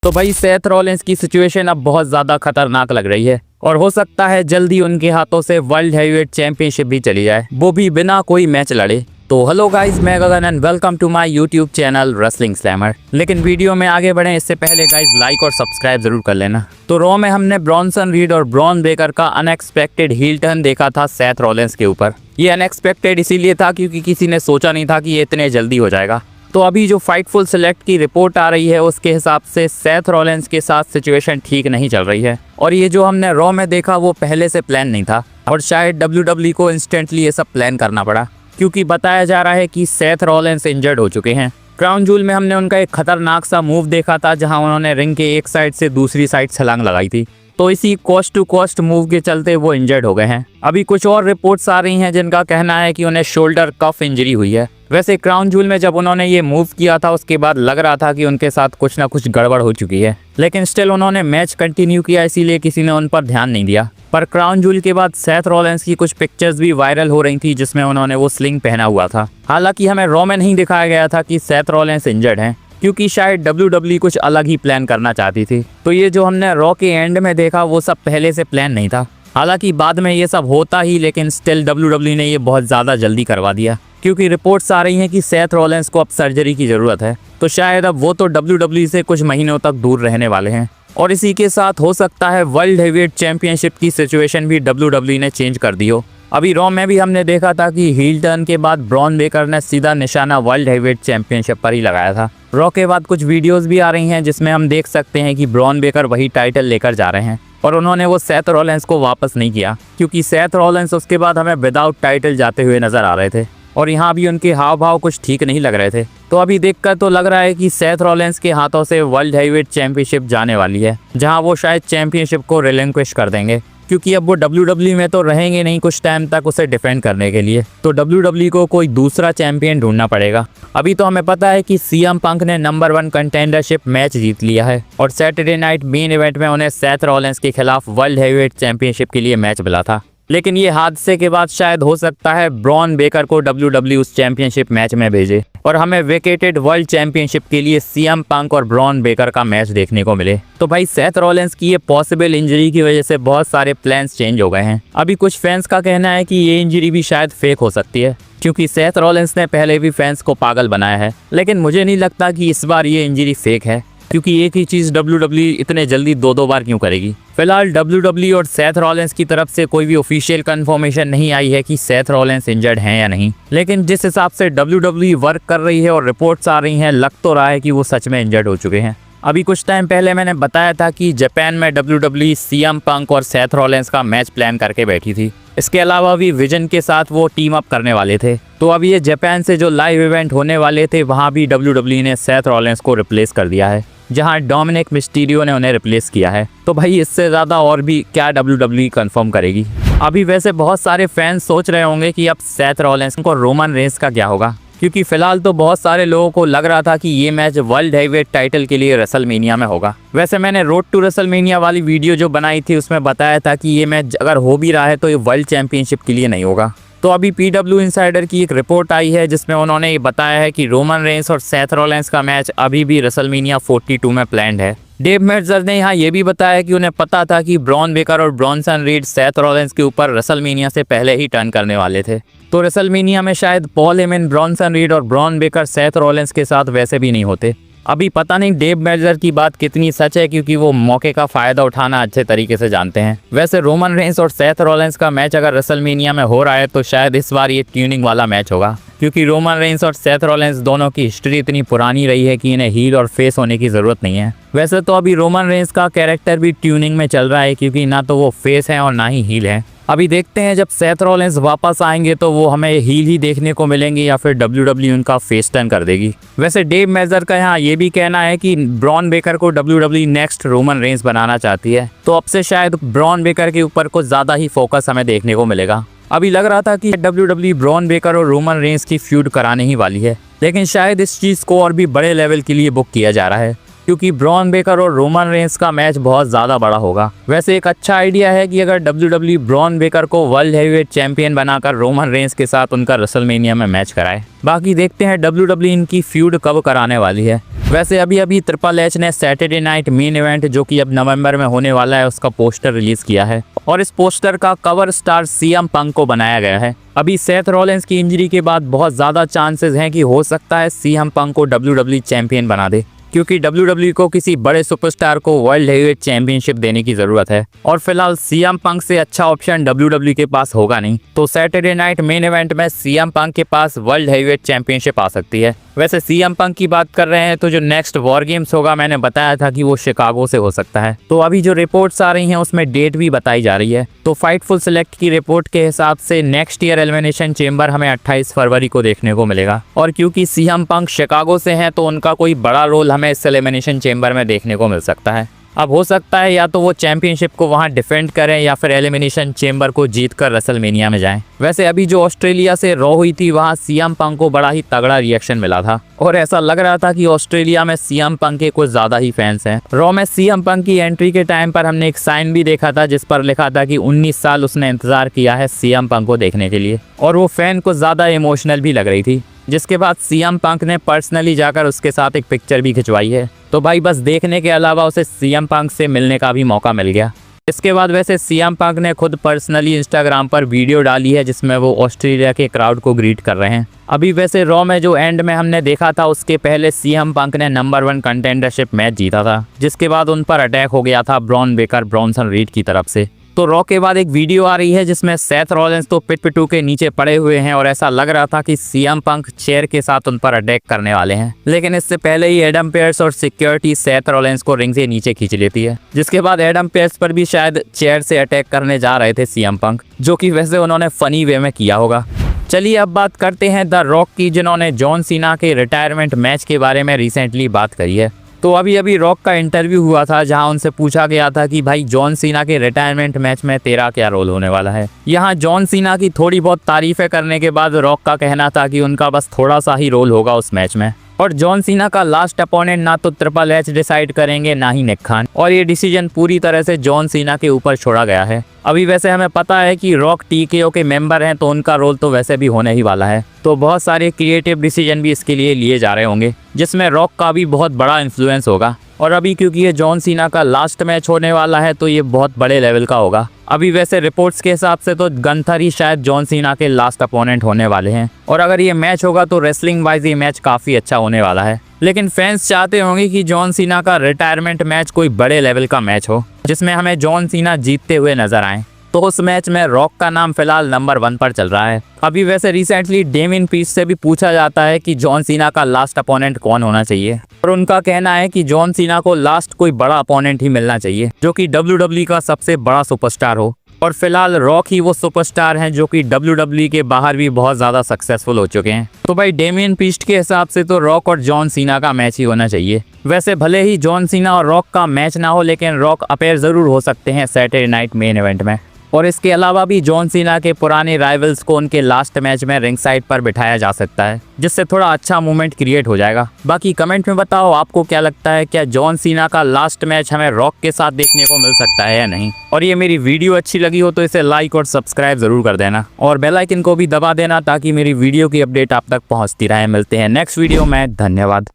तो भाई Seth Rollins की सिचुएशन अब बहुत ज़्यादा खतरनाक लग रही है और हो सकता है जल्दी उनके हाथों से वर्ल्ड हैवीवेट चैंपियनशिप भी चली जाए, वो भी बिना कोई मैच लड़े। तो हेलो गाइस, मैं Gagan and welcome to my YouTube channel wrestling slammer. लेकिन वीडियो में आगे बढ़े इससे पहले गाइस लाइक और सब्सक्राइब जरूर कर लेना। तो रॉ में हमने ब्रॉनसन रीड और ब्रॉन बेकर का अनएक्सपेक्टेड हील टर्न देखा था सेथ रॉलिंस के ऊपर। ये अनएक्सपेक्टेड इसीलिए था क्योंकि किसी ने सोचा नहीं था कि ये इतने जल्दी हो जाएगा। तो अभी जो फाइटफुल सेलेक्ट की रिपोर्ट आ रही है उसके हिसाब से सेथ रॉलिंस के साथ सिचुएशन ठीक नहीं चल रही है और ये जो हमने रॉ में देखा वो पहले से प्लान नहीं था और शायद WWE को इंस्टेंटली ये सब प्लान करना पड़ा, क्योंकि बताया जा रहा है कि सेथ रॉलिंस इंजर्ड हो चुके हैं। क्राउन जूल में हमने उनका एक खतरनाक सा मूव देखा था जहां उन्होंने रिंग के एक साइड से दूसरी साइड छलांग लगाई थी, तो इसी कॉस्ट टू कॉस्ट मूव के चलते वो इंजर्ड हो गए हैं। अभी कुछ और रिपोर्ट्स आ रही हैं जिनका कहना है कि उन्हें शोल्डर कफ इंजरी हुई है। वैसे क्राउन जूल में जब उन्होंने ये मूव किया था उसके बाद लग रहा था कि उनके साथ कुछ ना कुछ गड़बड़ हो चुकी है, लेकिन स्टिल उन्होंने मैच कंटिन्यू किया, इसीलिए किसी ने उन पर ध्यान नहीं दिया। पर क्राउन जूल के बाद सेथ रॉलिंस की कुछ पिक्चर्स भी वायरल हो रही थी जिसमें उन्होंने वो स्लिंग पहना हुआ था। हालांकि हमें रॉ में नहीं दिखाया गया था कि सेथ रॉलिंस इंजर्ड हैं, क्योंकि शायद WWE कुछ अलग ही प्लान करना चाहती थी। तो ये जो हमने रॉ के एंड में देखा वो सब पहले से प्लान नहीं था। हालांकि बाद में ये सब होता ही, लेकिन स्टिल WWE ने ये बहुत ज़्यादा जल्दी करवा दिया, क्योंकि रिपोर्ट्स आ रही हैं कि सेथ रॉलिंस को अब सर्जरी की ज़रूरत है। तो शायद अब वो तो WWE से कुछ महीनों तक दूर रहने वाले हैं और इसी के साथ हो सकता है वर्ल्ड हैवीवेट चैंपियनशिप की सिचुएशन भी WWE ने चेंज कर दी हो। अभी रॉ में भी हमने देखा था कि हील टर्न के बाद ब्रॉन बेकर ने सीधा निशाना वर्ल्ड हैवीवेट चैंपियनशिप पर ही लगाया था। रॉ के बाद कुछ वीडियोस भी आ रही हैं जिसमें हम देख सकते हैं कि ब्रॉन बेकर वही टाइटल लेकर जा रहे हैं और उन्होंने वो सेथ रॉलिंस को वापस नहीं किया, क्योंकि सेथ रॉलिंस उसके बाद हमें विदाउट टाइटल जाते हुए नजर आ रहे थे और यहाँ भी उनके हाव भाव कुछ ठीक नहीं लग रहे थे। तो अभी देखकर तो लग रहा है कि सेथ रॉलिंस के हाथों से वर्ल्ड हैवीवेट चैंपियनशिप जाने वाली है, जहाँ वो शायद चैंपियनशिप को रिलिंक्विश कर देंगे, क्योंकि अब वो WWE में तो रहेंगे नहीं कुछ टाइम तक उसे डिफेंड करने के लिए। तो WWE को कोई दूसरा चैंपियन ढूंढना पड़ेगा। अभी तो हमें पता है कि CM पंक ने नंबर 1 कंटेंडरशिप मैच जीत लिया है और सैटरडे नाइट मेन इवेंट में उन्हें सेथ रॉलिंस के खिलाफ वर्ल्ड हैवीवेट चैंपियनशिप के लिए मैच मिला था। लेकिन ये हादसे के बाद शायद हो सकता है ब्रॉन बेकर को WWE उस चैंपियनशिप मैच में भेजे और हमें वेकेटेड वर्ल्ड चैंपियनशिप के लिए CM पंक और ब्रॉन बेकर का मैच देखने को मिले। तो भाई सेथ रॉलिंस की ये पॉसिबल इंजरी की वजह से बहुत सारे प्लान्स चेंज हो गए हैं। अभी कुछ फैंस का कहना है कि ये इंजरी भी शायद फेक हो सकती है, क्योंकि सेथ रॉलिंस ने पहले भी फैंस को पागल बनाया है। लेकिन मुझे नहीं लगता कि इस बार ये इंजरी फेक है, क्योंकि एक ही चीज़ WWE इतने जल्दी दो बार क्यों करेगी। फिलहाल WWE और सेथ रॉलिंस की तरफ से कोई भी ऑफिशियल कंफर्मेशन नहीं आई है कि सेथ रॉलिंस इंजर्ड हैं या नहीं, लेकिन जिस हिसाब से WWE वर्क कर रही है और रिपोर्ट्स आ रही हैं, लग तो रहा है कि वो सच में इंजर्ड हो चुके हैं। अभी कुछ टाइम पहले मैंने बताया था कि जापान में WWE CM पंक और सेथ रॉलिंस का मैच प्लान करके बैठी थी। इसके अलावा भी विजन के साथ वो टीम अप करने वाले थे। तो अभी ये जापान से जो लाइव इवेंट होने वाले थे वहाँ भी WWE ने सेथ रॉलिंस को रिप्लेस कर दिया है, जहां डोमिनिक मिस्टीरियो ने उन्हें रिप्लेस किया है। तो भाई इससे ज़्यादा और भी क्या WWE कंफर्म करेगी। अभी वैसे बहुत सारे फैंस सोच रहे होंगे कि अब सेथ रॉलिंस को रोमन रेंस का क्या होगा, क्योंकि फिलहाल तो बहुत सारे लोगों को लग रहा था कि ये मैच वर्ल्ड हैवीवेट टाइटल के लिए रेसलमेनिया में होगा। वैसे मैंने रोड टू रेसलमेनिया वाली वीडियो जो बनाई थी उसमें बताया था कि ये मैच अगर हो भी रहा है तो ये वर्ल्ड चैंपियनशिप के लिए नहीं होगा। तो अभी PW इनसाइडर की एक रिपोर्ट आई है जिसमें उन्होंने ये बताया है कि रोमन रेंस और सेथ रॉलिंस का मैच अभी भी रेसलमेनिया 42 में प्लान्ड है। डेव मेल्ट्जर ने यहाँ ये भी बताया कि उन्हें पता था कि ब्रॉन बेकर और ब्रॉनसन रीड सेथ रॉलिंस के ऊपर रेसलमेनिया से पहले ही टर्न करने वाले थे। तो रेसलमेनिया में शायद पॉल हेमन, ब्रॉनसन रीड और ब्रॉन बेकर सेथ रॉलिंस के साथ वैसे भी नहीं होते। अभी पता नहीं डेव मेल्ट्जर की बात कितनी सच है, क्योंकि वो मौके का फ़ायदा उठाना अच्छे तरीके से जानते हैं। वैसे रोमन रेंस और सेथ रॉलिंस का मैच अगर रेसलमेनिया में हो रहा है तो शायद इस बार ये ट्यूनिंग वाला मैच होगा, क्योंकि रोमन रेंस और सेथ रॉलिंस दोनों की हिस्ट्री इतनी पुरानी रही है कि इन्हें हील और फेस होने की ज़रूरत नहीं है। वैसे तो अभी रोमन रेंस का कैरेक्टर भी ट्यूनिंग में चल रहा है, क्योंकि ना तो वो फेस है और ना ही हील है। अभी देखते हैं जब सेथ रॉलिंस वापस आएंगे तो वो हमें हील ही देखने को मिलेंगे या फिर WWE उनका फेस टर्न कर देगी। वैसे डेव मेल्ट्जर का यहाँ ये भी कहना है कि ब्रॉन बेकर को WWE नेक्स्ट रोमन रेंस बनाना चाहती है, तो अब से शायद ब्रॉन बेकर के ऊपर कुछ ज़्यादा ही फोकस हमें देखने को मिलेगा। अभी लग रहा था कि WWE ब्रॉन बेकर और रोमन रेंस की फ्यूड कराने ही वाली है, लेकिन शायद इस चीज़ को और भी बड़े लेवल के लिए बुक किया जा रहा है। क्योंकि ब्रॉन बेकर और रोमन रेंस का मैच बहुत ज़्यादा बड़ा होगा। वैसे एक अच्छा आइडिया है कि अगर WWE ब्रॉन बेकर को वर्ल्ड हैवीवेट चैंपियन बनाकर रोमन रेंस के साथ उनका रेसलमेनिया में मैच कराए। बाकी देखते हैं WWE इनकी फ्यूड कब कराने वाली है। वैसे अभी ट्रिपल एच ने सैटरडे नाइट मेन इवेंट जो कि अब नवंबर में होने वाला है उसका पोस्टर रिलीज किया है और इस पोस्टर का कवर स्टार CM पंक को बनाया गया है। अभी सेथ रॉलिंस की इंजरी के बाद बहुत ज़्यादा चांसेस हैं कि हो सकता है CM पंक को WWE चैंपियन बना दे, क्योंकि WWE को किसी बड़े सुपरस्टार को वर्ल्ड हेवीवेट चैंपियनशिप देने की जरूरत है और फिलहाल CM पंक से अच्छा ऑप्शन WWE के पास होगा नहीं। तो सैटरडे नाइट मेन इवेंट में CM पंक के पास वर्ल्ड हेवीवेट चैंपियनशिप आ सकती है। वैसे CM पंक की बात कर रहे हैं तो जो नेक्स्ट वॉर गेम्स होगा मैंने बताया था कि वो शिकागो से हो सकता है। तो अभी जो रिपोर्ट्स आ रही हैं उसमें डेट भी बताई जा रही है। तो फाइटफुल सेलेक्ट की रिपोर्ट के हिसाब से नेक्स्ट ईयर एलिमिनेशन चेंबर हमें 28 फरवरी को देखने को मिलेगा और क्योंकि CM पंक शिकागो से हैं तो उनका कोई बड़ा रोल हमें इस एलिमिनेशन चेंबर में देखने को मिल सकता है। अब हो सकता है या तो वो चैंपियनशिप को वहां डिफेंड करें या फिर एलिमिनेशन चेंबर को जीतकर रेसलमेनिया में जाएं। वैसे अभी जो ऑस्ट्रेलिया से रॉ हुई थी वहां CM पंक को बड़ा ही तगड़ा रिएक्शन मिला था और ऐसा लग रहा था कि ऑस्ट्रेलिया में CM पंक के कुछ ज्यादा ही फैंस हैं। रॉ में CM पंक की एंट्री के टाइम पर हमने एक साइन भी देखा था जिस पर लिखा था कि 19 साल उसने इंतजार किया है CM पंक को देखने के लिए और वो फैन को ज्यादा इमोशनल भी लग रही थी। जिसके बाद CM पंक ने पर्सनली जाकर उसके साथ एक पिक्चर भी खिंचवाई है। तो भाई बस देखने के अलावा उसे CM पंक से मिलने का भी मौका मिल गया। इसके बाद वैसे CM पंक ने खुद पर्सनली इंस्टाग्राम पर वीडियो डाली है जिसमें वो ऑस्ट्रेलिया के क्राउड को ग्रीट कर रहे हैं। अभी वैसे रॉ में जो एंड में हमने देखा था उसके पहले CM पंक ने नंबर 1 कंटेंडरशिप मैच जीता था, जिसके बाद उन पर अटैक हो गया था ब्रॉन बेकर ब्रॉन्सन रीड की तरफ से। तो रॉ के बाद एक वीडियो आ रही है जिसमें सेथ रॉलिंस तो पिट के नीचे पड़े हुए हैं और ऐसा लग रहा था कि CM पंक चेयर के साथ उन पर अटैक करने वाले हैं, लेकिन इससे पहले ही एडम पेयर्स और सिक्योरिटी सेथ रॉलिंस को रिंग से नीचे खींच लेती है, जिसके बाद एडम पेयर्स पर भी शायद चेयर से अटैक करने जा रहे थे CM पंक, जो कि वैसे उन्होंने फनी वे में किया होगा। चलिए अब बात करते हैं द रॉक की, जिन्होंने जॉन सीना के रिटायरमेंट मैच के बारे में रिसेंटली बात करी है। तो अभी रॉक का इंटरव्यू हुआ था जहां उनसे पूछा गया था कि भाई जॉन सीना के रिटायरमेंट मैच में तेरा क्या रोल होने वाला है। यहां जॉन सीना की थोड़ी बहुत तारीफें करने के बाद रॉक का कहना था कि उनका बस थोड़ा सा ही रोल होगा उस मैच में और जॉन सीना का लास्ट अपोनेंट ना तो ट्रिपल एच डिसाइड करेंगे ना ही निक खान, और ये डिसीजन पूरी तरह से जॉन सीना के ऊपर छोड़ा गया है। अभी वैसे हमें पता है कि रॉक TKO के मेंबर हैं तो उनका रोल तो वैसे भी होने ही वाला है, तो बहुत सारे क्रिएटिव डिसीजन भी इसके लिए लिए जा रहे होंगे जिसमें रॉक का भी बहुत बड़ा इन्फ्लुएंस होगा। और अभी क्योंकि ये जॉन सीना का लास्ट मैच होने वाला है तो ये बहुत बड़े लेवल का होगा। अभी वैसे रिपोर्ट्स के हिसाब से तो गंथर ही शायद जॉन सीना के लास्ट अपोनेंट होने वाले हैं और अगर ये मैच होगा तो रेसलिंग वाइज ये मैच काफ़ी अच्छा होने वाला है। लेकिन फैंस चाहते होंगे कि जॉन सीना का रिटायरमेंट मैच कोई बड़े लेवल का मैच हो जिसमें हमें जॉन सीना जीतते हुए नजर आए, तो उस मैच में रॉक का नाम फिलहाल नंबर 1 पर चल रहा है। अभी वैसे रिसेंटली डेमियन पीस से भी पूछा जाता है कि जॉन सीना का लास्ट अपोनेंट कौन होना चाहिए और उनका कहना है कि जॉन सीना को लास्ट कोई बड़ा अपोनेंट ही मिलना चाहिए जो कि WWE का सबसे बड़ा सुपरस्टार हो, और फिलहाल रॉक ही वो सुपरस्टार हैं जो कि WWE के बाहर भी बहुत ज़्यादा सक्सेसफुल हो चुके हैं। तो भाई डेमियन पीस्ट के हिसाब से तो रॉक और जॉन सीना का मैच ही होना चाहिए। वैसे भले ही जॉन सीना और रॉक का मैच ना हो लेकिन रॉक अपेयर ज़रूर हो सकते हैं सैटरडे नाइट मेन इवेंट में, और इसके अलावा भी जॉन सीना के पुराने राइवल्स को उनके लास्ट मैच में रिंग साइड पर बिठाया जा सकता है जिससे थोड़ा अच्छा मूवमेंट क्रिएट हो जाएगा। बाकी कमेंट में बताओ आपको क्या लगता है, क्या जॉन सीना का लास्ट मैच हमें रॉक के साथ देखने को मिल सकता है या नहीं। और ये मेरी वीडियो अच्छी लगी हो तो इसे लाइक और सब्सक्राइब जरूर कर देना और बेल आइकन को भी दबा देना ताकि मेरी वीडियो की अपडेट आप तक पहुँचती रहे। मिलते हैं नेक्स्ट वीडियो में, धन्यवाद।